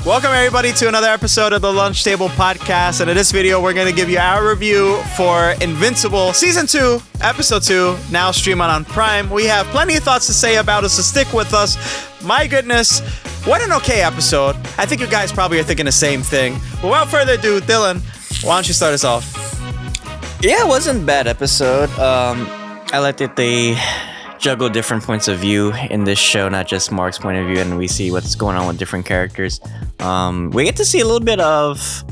Welcome everybody to another episode of the Lunch Table Podcast, and in this video we're going to give you our review for Invincible Season 2, Episode 2, now streaming on Prime. We have plenty of thoughts to say about it, so stick with us. My goodness, what an okay episode. I think you guys probably are thinking the same thing. But without further ado, Dylan, why don't you start us off? Yeah, it wasn't a bad episode. I liked that they juggle different points of view in this show, not just Mark's point of view, and we see what's going on with different characters. We get to see a little bit of,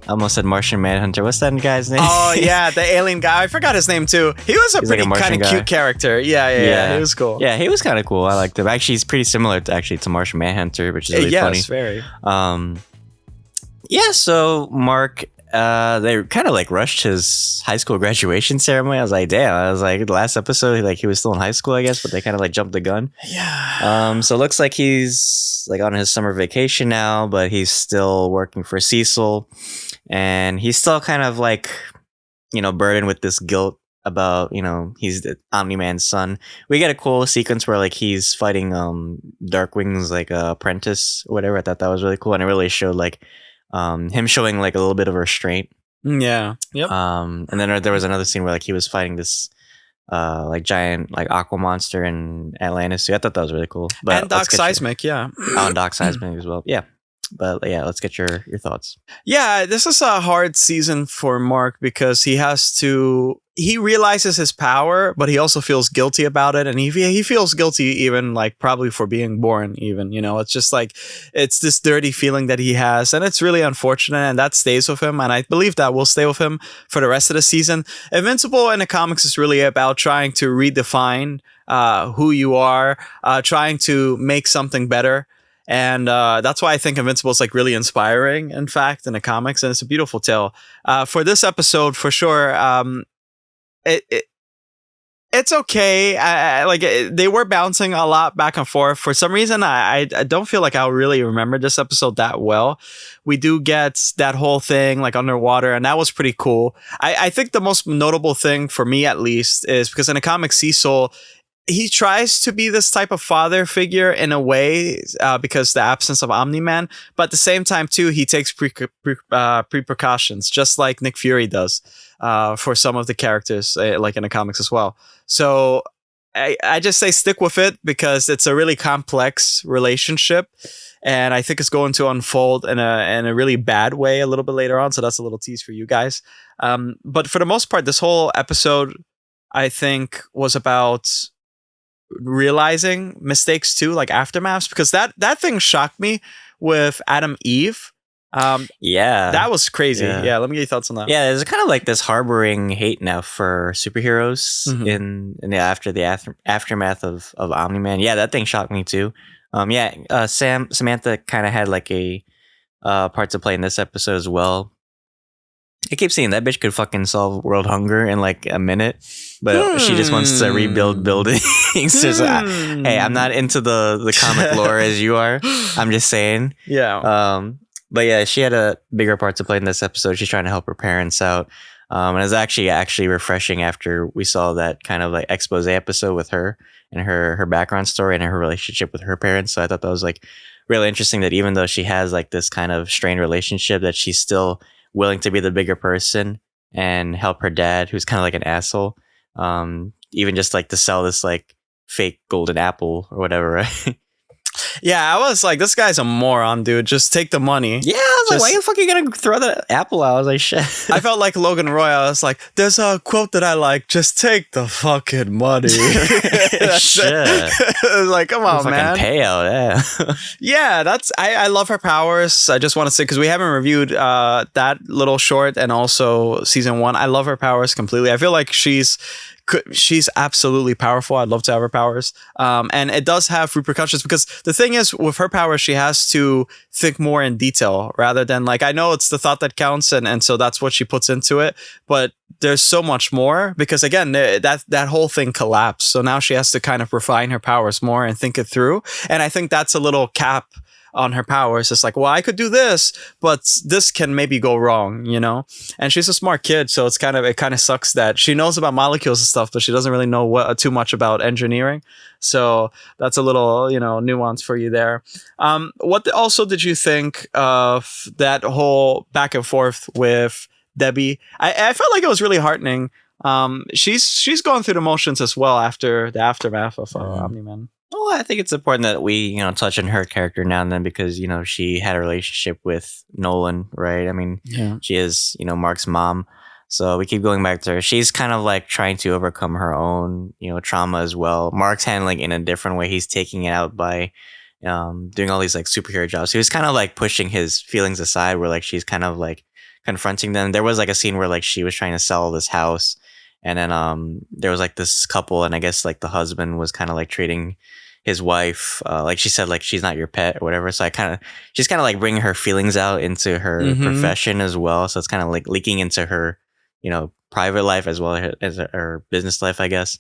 I almost said Martian Manhunter. What's that guy's name? Oh yeah, the alien guy. I forgot his name too. He was a pretty kind of cute character. Yeah. He was cool. Yeah, he was kind of cool. I liked him. Actually, he's pretty similar to Martian Manhunter, which is really funny. Yes, very. Yeah. So Mark. They kind of like rushed his high school graduation ceremony. I was like, damn. I was like, the last episode, like he was still in high school, I guess, but they kind of like jumped the gun. Yeah. So it looks like he's like on his summer vacation now, but he's still working for Cecil, and he's still kind of like, burdened with this guilt about, he's the Omni-Man's son. We get a cool sequence where like he's fighting Darkwing's like apprentice or whatever. I thought that was really cool, and it really showed like him showing like a little bit of restraint. Yeah. Yep. And then there was another scene where like he was fighting this like giant like aqua monster in Atlantis. So I thought that was really cool. But and Doc Seismic, yeah. Oh, and Doc Seismic as well. Yeah. But yeah, let's get your thoughts. Yeah, this is a hard season for Mark because he realizes his power, but he also feels guilty about it, and he feels guilty even like probably for being born even, it's just like it's this dirty feeling that he has, and it's really unfortunate, and that stays with him, and I believe that will stay with him for the rest of the season. Invincible in the comics is really about trying to redefine who you are, trying to make something better. And that's why I think Invincible is like really inspiring, in fact, in the comics, and it's a beautiful tale. For this episode, for sure, it's okay. They were bouncing a lot back and forth. For some reason, I don't feel like I'll really remember this episode that well. We do get that whole thing like underwater, and that was pretty cool. I think the most notable thing for me, at least, is because in the comic Cecil, he tries to be this type of father figure in a way because the absence of Omni-Man, but at the same time too, he takes precautions, just like Nick Fury does for some of the characters, like in the comics as well. So I just say stick with it because it's a really complex relationship, and I think it's going to unfold in a really bad way a little bit later on. So that's a little tease for you guys. But for the most part, this whole episode, I think, was about realizing mistakes too, like aftermaths, because that thing shocked me with Adam Eve. That was crazy. Yeah, let me get your thoughts on that. Yeah, there's kind of like this harboring hate now for superheroes in the aftermath of Omni-Man. Yeah, that thing shocked me too. Samantha kind of had like a part to play in this episode as well. I keep saying that bitch could fucking solve world hunger in like a minute, but she just wants to rebuild buildings. Hey, I'm not into the comic lore as you are. I'm just saying. Yeah. But yeah, she had a bigger part to play in this episode. She's trying to help her parents out. And it was actually refreshing after we saw that kind of like expose episode with her and her background story and her relationship with her parents. So I thought that was like really interesting that even though she has like this kind of strained relationship, that she's still willing to be the bigger person and help her dad, who's kind of like an asshole, even just like to sell this like fake golden apple or whatever, right? Yeah, I was like, this guy's a moron, dude. Just take the money. Yeah, I was like, why the fuck are you gonna throw the apple out? I was like, shit. I felt like Logan Roy. I was like, there's a quote that I like, just take the fucking money. Shit. Like, come on, man. Payout, yeah. Yeah, I love her powers. I just want to say, because we haven't reviewed that little short and also season 1. I love her powers completely. I feel like she's absolutely powerful. I'd love to have her powers. And it does have repercussions because the thing is with her powers, she has to think more in detail rather than like, I know it's the thought that counts. And so that's what she puts into it. But there's so much more because again, that whole thing collapsed. So now she has to kind of refine her powers more and think it through. And I think that's a little cap on her powers. It's like, well, I could do this, but this can maybe go wrong, you know? And she's a smart kid, so it kind of sucks that she knows about molecules and stuff, but she doesn't really know too much about engineering. So that's a little, nuance for you there. What also did you think of that whole back and forth with Debbie? I felt like it was really heartening. She's going through the motions as well after the aftermath of Omni-Man. Well, I think it's important that we, touch on her character now and then because, she had a relationship with Nolan, right? I mean, she is, Mark's mom. So we keep going back to her. She's kind of like trying to overcome her own, trauma as well. Mark's handling it in a different way. He's taking it out by doing all these like superhero jobs. He was kind of like pushing his feelings aside where like she's kind of like confronting them. There was like a scene where like she was trying to sell this house. And then there was like this couple, and I guess like the husband was kind of like treating his wife like she said like she's not your pet or whatever. So she's kind of like bringing her feelings out into her profession as well. So it's kind of like leaking into her, private life as well as her business life, I guess.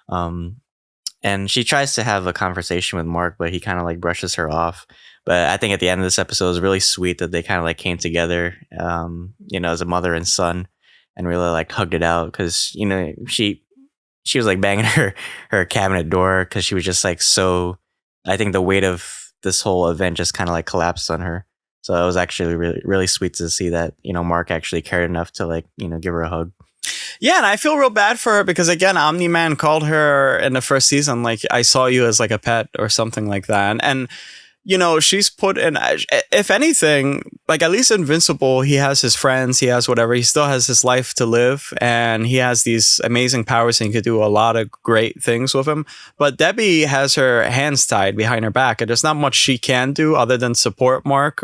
And she tries to have a conversation with Mark, but he kind of like brushes her off. But I think at the end of this episode, it was really sweet that they kind of like came together, as a mother and son. And really like hugged it out because she was like banging her cabinet door because she was just like so. I think the weight of this whole event just kind of like collapsed on her. So it was actually really really sweet to see that Mark actually cared enough to like give her a hug. Yeah, and I feel real bad for her because again, Omni-Man called her in the first season like I saw you as like a pet or something like that, and she's put in, if anything, like at least Invincible, he has his friends, he has whatever, he still has his life to live, and he has these amazing powers and he could do a lot of great things with him. But Debbie has her hands tied behind her back, and there's not much she can do other than support Mark,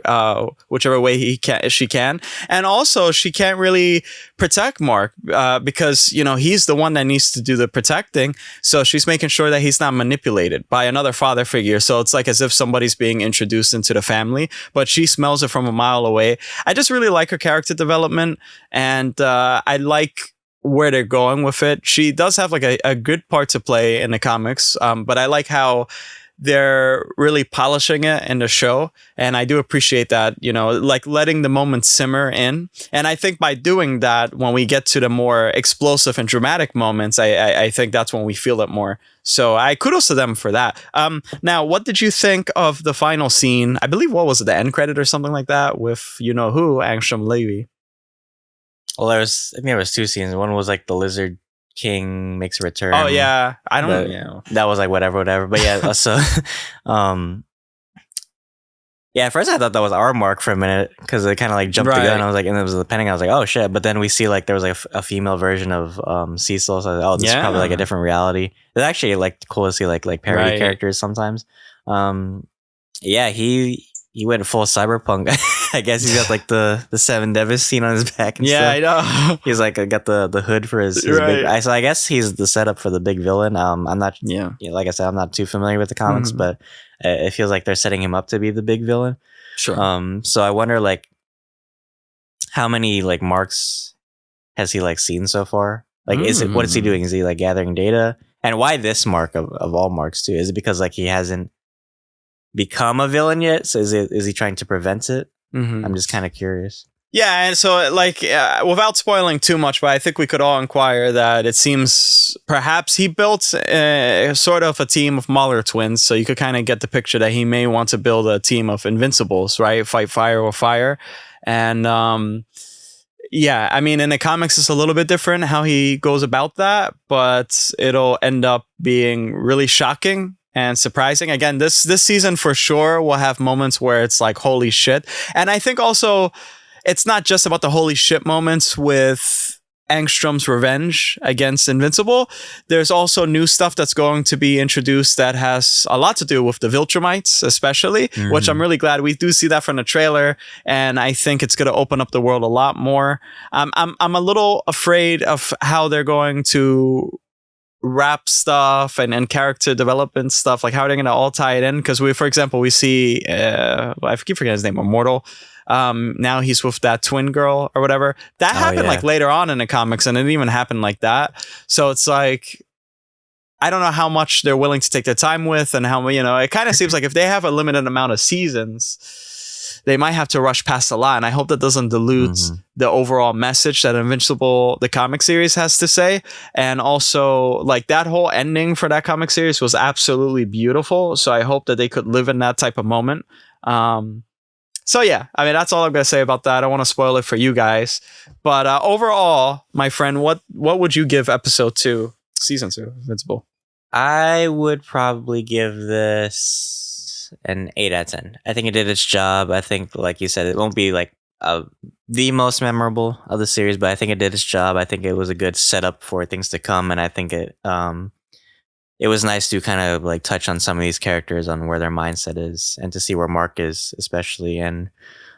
whichever way she can. And also, she can't really protect Mark because, he's the one that needs to do the protecting. So she's making sure that he's not manipulated by another father figure. So it's like as if somebody's being introduced into the family, but she smells it from a mile away. I just really like her character development, and I like where they're going with it. She does have like a good part to play in the comics, but I like how they're really polishing it in the show, and I do appreciate that, like letting the moment simmer in. And I think by doing that, when we get to the more explosive and dramatic moments, I think that's when we feel it more. So I kudos to them for that. Now, what did you think of the final scene? I believe, what was it, the end credit or something like that with who, Angstrom Levy? Well, there was two scenes. One was like the Lizard King makes a return. Oh yeah, I don't know. That was like whatever. But yeah, so yeah, at first I thought that was our Mark for a minute because it kind of like jumped the gun. I was like, and it was the pending. I was like, oh shit! But then we see like there was like a female version of Cecil. So I was like, oh, this is probably like a different reality. It's actually like cool to see like parody characters sometimes. Yeah, he went full cyberpunk. I guess he's got like the Seven Devis scene on his back. And stuff. I know. He's like got the hood for his big. So I guess he's the setup for the big villain. I'm not. Yeah. Like I said, I'm not too familiar with the comics, but it feels like they're setting him up to be the big villain. Sure. So I wonder like how many like marks has he like seen so far? Like, what is he doing? Is he like gathering data? And why this mark of all marks too? Is it because like he hasn't become a villain yet? So is he trying to prevent it? I'm just kind of curious. Yeah, and so like without spoiling too much, but I think we could all inquire that it seems perhaps he built sort of a team of Mahler twins, so you could kind of get the picture that he may want to build a team of Invincibles, right? Fight fire with fire. And yeah, I mean, in the comics, it's a little bit different how he goes about that, but it'll end up being really shocking and surprising. Again, this season for sure will have moments where it's like, holy shit. And I think also it's not just about the holy shit moments with Angstrom's revenge against Invincible. There's also new stuff that's going to be introduced that has a lot to do with the Viltrumites, especially, which I'm really glad we do see that from the trailer. And I think it's going to open up the world a lot more. I'm a little afraid of how they're going to rap stuff and character development stuff, like how they're going to all tie it in. Because for example, we see, I keep forgetting his name, Immortal. Now he's with that twin girl or whatever. That happened like later on in the comics, and it didn't even happen like that. So it's like, I don't know how much they're willing to take their time with, and how, it kind of seems like if they have a limited amount of seasons, they might have to rush past a lot. And I hope that doesn't dilute the overall message that Invincible, the comic series, has to say. And also, like, that whole ending for that comic series was absolutely beautiful. So I hope that they could live in that type of moment. So yeah, I mean, that's all I'm going to say about that. I don't want to spoil it for you guys. But overall, my friend, what would you give episode 2, season 2, Invincible? I would probably give this an 8 out of 10. I think it did its job. I think, like you said, it won't be like the most memorable of the series, but I think it did its job. I think it was a good setup for things to come, and I think it was nice to kind of like touch on some of these characters, on where their mindset is, and to see where Mark is, especially. And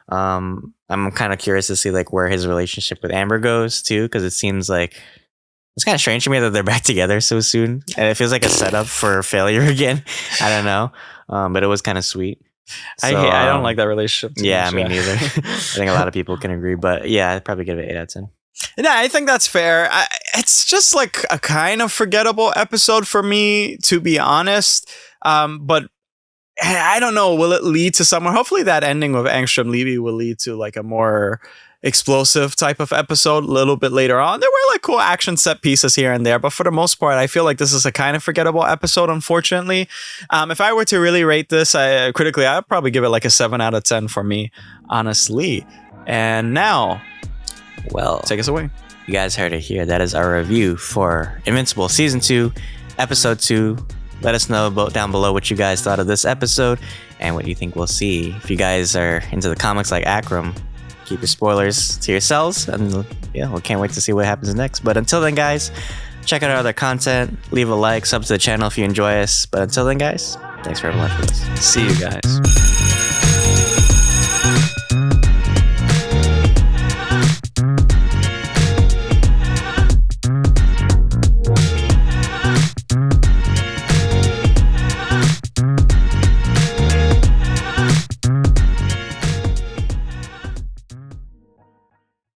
I'm kind of curious to see like where his relationship with Amber goes too, because it seems like it's kind of strange to me that they're back together so soon, and it feels like a setup for failure again. I don't know, but it was kind of sweet. So, I don't like that relationship too much, me neither. I think a lot of people can agree, but yeah, I'd probably give it 8 out of 10. Yeah, I think that's fair. It's just like a kind of forgettable episode for me, to be honest. But I don't know. Will it lead to somewhere? Hopefully that ending with Angstrom Levy will lead to like a more explosive type of episode a little bit later on. There were like cool action set pieces here and there, but for the most part, I feel like this is a kind of forgettable episode, unfortunately. If I were to really rate this critically, I'd probably give it like a 7 out of 10 for me, honestly. And now, well, take us away. You guys heard it here. That is our review for Invincible Season 2, Episode 2. Let us know down below what you guys thought of this episode and what you think we'll see. If you guys are into the comics like Akram, keep your spoilers to yourselves. And yeah, we can't wait to see what happens next. But until then, guys, check out our other content. Leave a like, sub to the channel if you enjoy us. But until then, guys, thanks very much for this. See you guys.